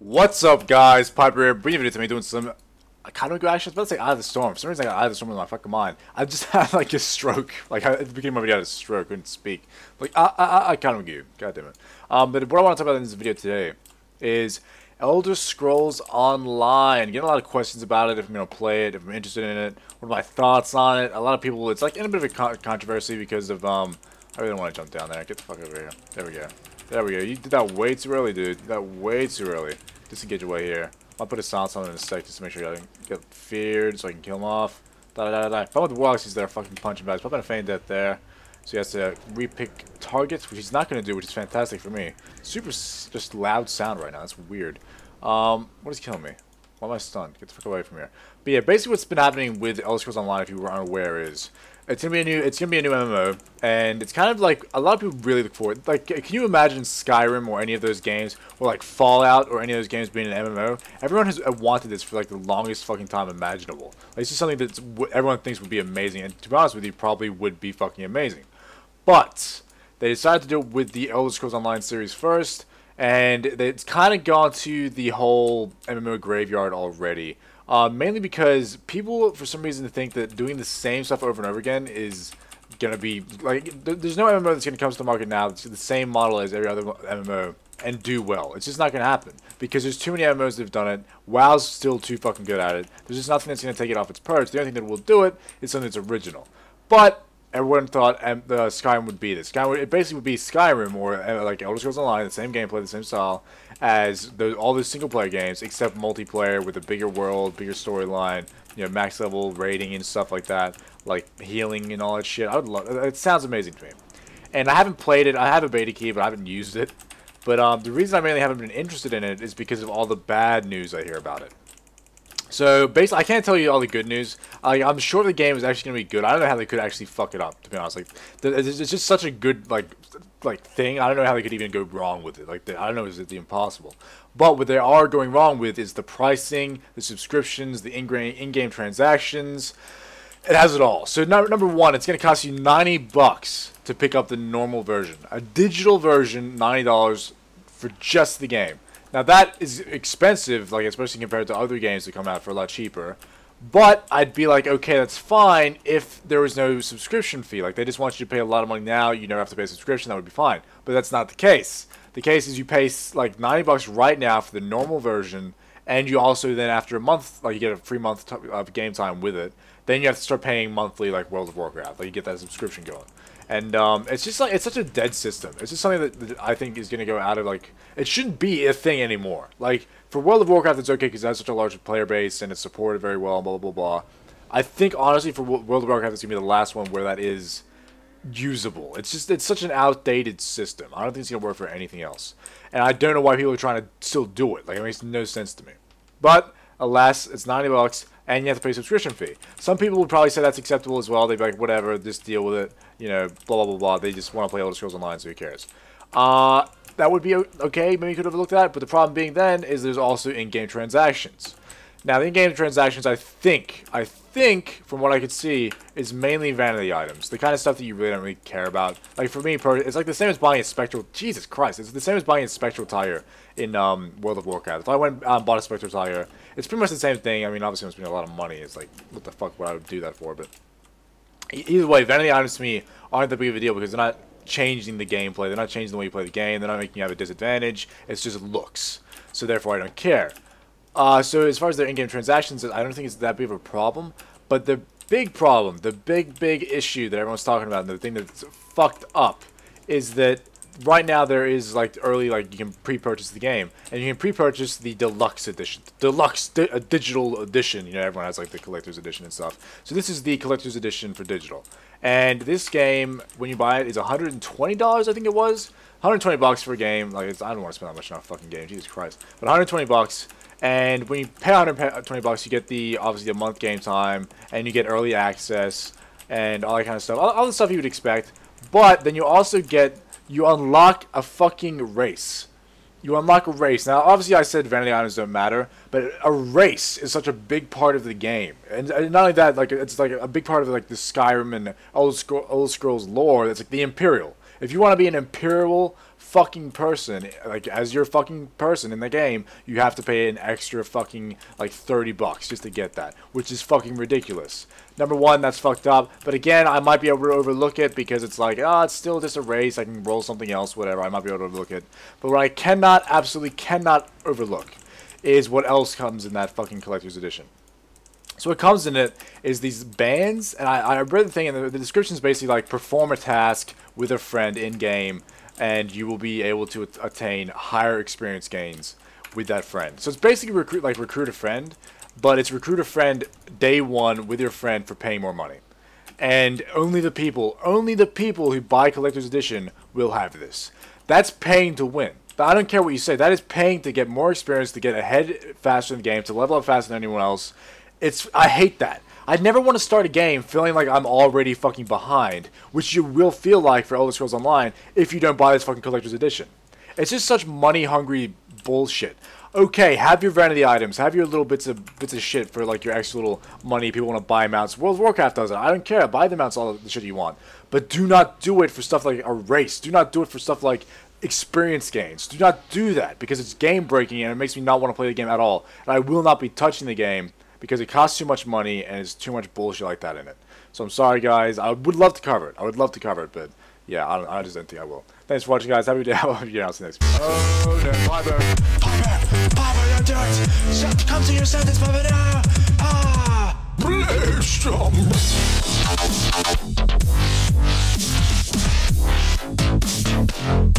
What's up, guys? Pypo here, bringing a video to me doing some kind of good action. I was about to say Eye of the Storm. For some reason, I got Eye of the Storm in my fucking mind. I just had like a stroke. Like at the beginning of my video, I had a stroke, couldn't speak. Like I kind of you. God damn it. But what I want to talk about in this video today is Elder Scrolls Online. Getting a lot of questions about it. If I'm gonna play it, if I'm interested in it, what are my thoughts on it? A lot of people, it's like in a bit of a controversy because of I really don't want to jump down there. Get the fuck over here. There we go. There we go. You did that way too early, dude. You did that way too early. Disengage away here. I'll put a silence on in a sec just to make sure I don't get feared so I can kill him off. Da da da da. If I'm with the Warlocks, he's there fucking punching back. He's probably gonna feign death there. So he has to repick targets, which he's not gonna do, which is fantastic for me. Super just loud sound right now. That's weird. What is killing me? Why am I stunned? Get the fuck away from here. But yeah, basically what's been happening with Elder Scrolls Online, if you were unaware, is it's gonna be a new MMO, and it's kind of like a lot of people really look forward. Like, can you imagine Skyrim or any of those games, or like Fallout or any of those games being an MMO? Everyone has wanted this for like the longest fucking time imaginable. Like, it's just something that everyone thinks would be amazing, and to be honest with you, probably would be fucking amazing. But they decided to do it with the Elder Scrolls Online series first, and it's kind of gone to the whole MMO graveyard already. Mainly because people, for some reason, think that doing the same stuff over and over again is gonna be like there's no MMO that's gonna come to the market now that's the same model as every other MMO and do well. It's just not gonna happen because there's too many MMOs that have done it. WoW's still too fucking good at it. There's just nothing that's gonna take it off its perch. The only thing that will do it is something that's original. But everyone thought Skyrim would be this. It basically would be Skyrim or like Elder Scrolls Online, the same gameplay, the same style as all those single-player games, except multiplayer with a bigger world, bigger storyline, you know, max level rating and stuff like that, like healing and all that shit. I would love it. It sounds amazing to me. And I haven't played it. I have a beta key, but I haven't used it. But the reason I mainly haven't been interested in it is because of all the bad news I hear about it. So, basically, I can't tell you all the good news. I'm sure the game is actually going to be good. I don't know how they could actually fuck it up, to be honest. Like, it's just such a good, like thing. I don't know how they could even go wrong with it. Like, I don't know, is it the impossible? But what they are going wrong with is the pricing, the subscriptions, the in-game transactions. It has it all. So, number one, it's going to cost you $90 to pick up the normal version. A digital version, $90 for just the game. Now that is expensive, like especially compared to other games that come out for a lot cheaper. But I'd be like, okay, that's fine if there was no subscription fee. Like they just want you to pay a lot of money now, you never have to pay a subscription, that would be fine. But that's not the case. The case is you pay like $90 right now for the normal version, and you also then after a month, like you get a free month of game time with it. Then you have to start paying monthly, like World of Warcraft. Like you get that subscription going. And it's just like, it's such a dead system. It's just something that I think is going to go out of, like, it shouldn't be a thing anymore. Like, for World of Warcraft, it's okay because it has such a large player base and it's supported very well, blah, blah, blah, blah. I think, honestly, for World of Warcraft, it's going to be the last one where that is usable. It's just, it's such an outdated system. I don't think it's going to work for anything else. And I don't know why people are trying to still do it. Like, it makes no sense to me. But, alas, it's $90. And you have to pay a subscription fee. Some people would probably say that's acceptable as well. They'd be like, whatever, just deal with it. You know, blah, blah, blah, blah. They just want to play Elder Scrolls Online, so who cares? That would be okay. Maybe you could have looked at it. But the problem being then is there's also in-game transactions. Now, the in-game transactions, I think, from what I could see, is mainly vanity items. The kind of stuff that you really don't really care about. Like, for me, it's like the same as buying a Spectral... Jesus Christ. It's the same as buying a Spectral tire in World of Warcraft. If I went and bought a Spectral tire, it's pretty much the same thing. I mean, obviously, I'm spending a lot of money. It's like, what the fuck would I do that for? But either way, vanity items to me aren't that big of a deal because they're not changing the gameplay. They're not changing the way you play the game. They're not making you have a disadvantage. It's just looks. So, therefore, I don't care. So as far as their in-game transactions, I don't think it's that big of a problem. But the big problem, the big issue that everyone's talking about, and the thing that's fucked up, is that right now there is like early, like you can pre-purchase the game, and you can pre-purchase the deluxe edition, digital edition. You know, everyone has like the collector's edition and stuff. So this is the collector's edition for digital. And this game, when you buy it, is $120. I think it was $120 for a game. Like I don't want to spend that much on a fucking game. Jesus Christ. But $120. And when you pay $120, you get obviously the month game time, and you get early access, and all that kind of stuff. All the stuff you would expect. But then you also you unlock a fucking race. You unlock a race. Now, obviously, I said vanity items don't matter, but a race is such a big part of the game. And not only that, like it's like a big part of like the Skyrim and Elder Scrolls lore. That's like the Imperial. If you want to be an Imperial fucking person, like as your fucking person in the game, you have to pay an extra fucking like $30 just to get that, which is fucking ridiculous. Number one, that's fucked up. But again, I might be able to overlook it because it's like, it's still just a race. I can roll something else, whatever. I might be able to overlook it. But what I cannot, absolutely cannot overlook is what else comes in that fucking collector's edition. So what comes in it is these bands, and I read the thing, and the description is basically like perform a task with a friend in game, and you will be able to attain higher experience gains with that friend. So it's basically recruit a friend, but it's recruit a friend day one with your friend for paying more money. And only the people who buy collector's edition will have this. That's paying to win. But I don't care what you say. That is paying to get more experience, to get ahead faster in the game, to level up faster than anyone else. I hate that. I'd never want to start a game feeling like I'm already fucking behind, which you will feel like for Elder Scrolls Online if you don't buy this fucking collector's edition. It's just such money-hungry bullshit. Okay, have your vanity items, have your little bits of shit for like your extra little money. People want to buy mounts. World of Warcraft does it. I don't care. Buy the mounts, all the shit you want, but do not do it for stuff like a race. Do not do it for stuff like experience gains. Do not do that because it's game breaking and it makes me not want to play the game at all. And I will not be touching the game because it costs too much money and there's too much bullshit like that in it. So I'm sorry, guys. I would love to cover it. But yeah, I just don't think I will. Thanks for watching, guys. Have a good day. I'll see you next video. Oh, no. Pypo, don't do it. Come to your senses, Pypo, now. Blast